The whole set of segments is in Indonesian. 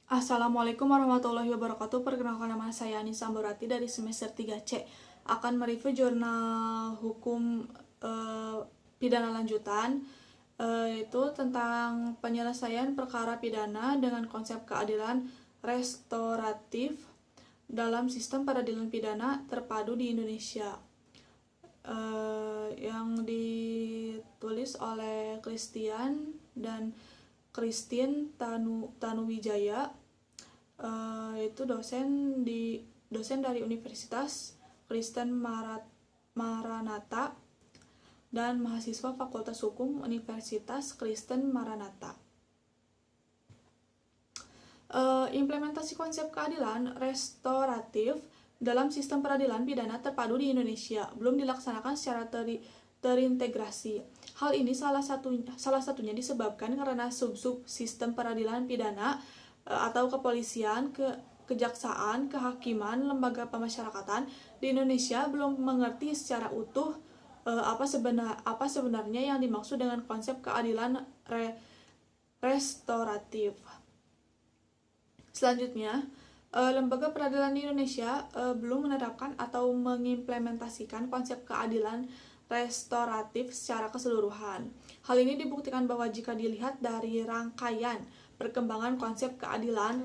Assalamualaikum warahmatullahi wabarakatuh. Perkenalkan, nama saya Anissa Amborati dari semester 3C. Akan mereview jurnal hukum pidana lanjutan, yaitu tentang penyelesaian perkara pidana dengan konsep keadilan restoratif dalam sistem peradilan pidana terpadu di Indonesia, yang ditulis oleh Christine Tanuwijaya, itu dosen dari Universitas Kristen Maranatha dan mahasiswa Fakultas Hukum Universitas Kristen Maranatha. Implementasi konsep keadilan restoratif dalam sistem peradilan pidana terpadu di Indonesia belum dilaksanakan secara terintegrasi. Hal ini salah satunya disebabkan karena sub-sub sistem peradilan pidana atau kepolisian, kejaksaan, kehakiman, lembaga pemasyarakatan di Indonesia belum mengerti secara utuh apa sebenarnya yang dimaksud dengan konsep keadilan restoratif. Selanjutnya, lembaga peradilan di Indonesia belum menerapkan atau mengimplementasikan konsep keadilan restoratif secara keseluruhan. Hal ini dibuktikan bahwa jika dilihat dari rangkaian perkembangan konsep keadilan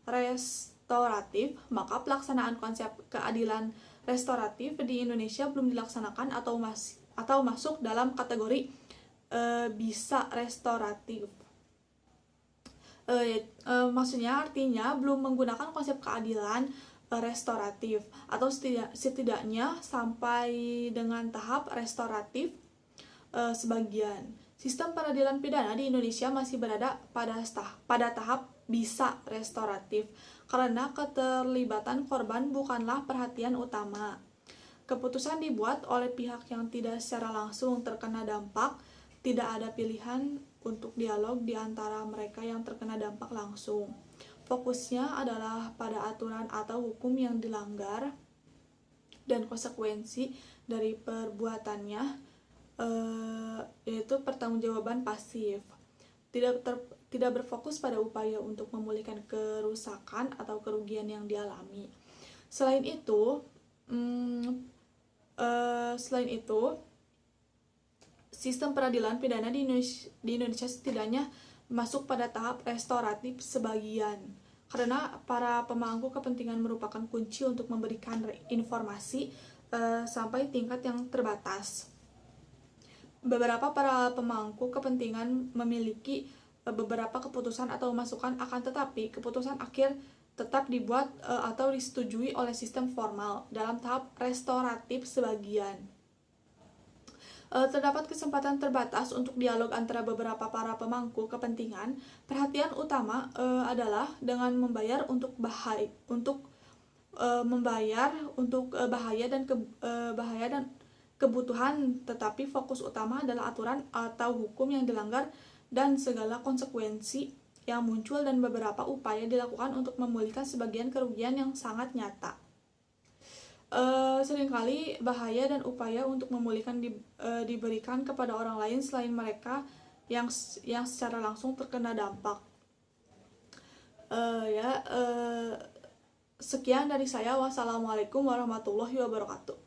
restoratif, maka pelaksanaan konsep keadilan restoratif di Indonesia belum dilaksanakan atau masuk dalam kategori bisa restoratif. Maksudnya artinya belum menggunakan konsep keadilan restoratif atau setidaknya sampai dengan tahap restoratif sebagian. Sistem peradilan pidana di Indonesia masih berada pada tahap bisa restoratif karena keterlibatan korban bukanlah perhatian utama. Keputusan dibuat oleh pihak yang tidak secara langsung terkena dampak. Tidak ada pilihan untuk dialog di antara mereka yang terkena dampak langsung. Fokusnya adalah pada aturan atau hukum yang dilanggar dan konsekuensi dari perbuatannya, yaitu pertanggungjawaban pasif. Tidak berfokus pada upaya untuk memulihkan kerusakan atau kerugian yang dialami. Selain itu, sistem peradilan pidana di Indonesia setidaknya masuk pada tahap restoratif sebagian, karena para pemangku kepentingan merupakan kunci untuk memberikan informasi sampai tingkat yang terbatas. Beberapa para pemangku kepentingan memiliki beberapa keputusan atau masukan, akan tetapi keputusan akhir tetap dibuat atau disetujui oleh sistem formal dalam tahap restoratif sebagian. Terdapat kesempatan terbatas untuk dialog antara beberapa para pemangku kepentingan. Perhatian utama adalah dengan membayar untuk bahaya dan kebutuhan, tetapi fokus utama adalah aturan atau hukum yang dilanggar dan segala konsekuensi yang muncul dan beberapa upaya dilakukan untuk memulihkan sebagian kerugian yang sangat nyata. Seringkali bahaya dan upaya untuk memulihkan diberikan kepada orang lain selain mereka yang secara langsung terkena dampak. Sekian dari saya. Wassalamualaikum warahmatullahi wabarakatuh.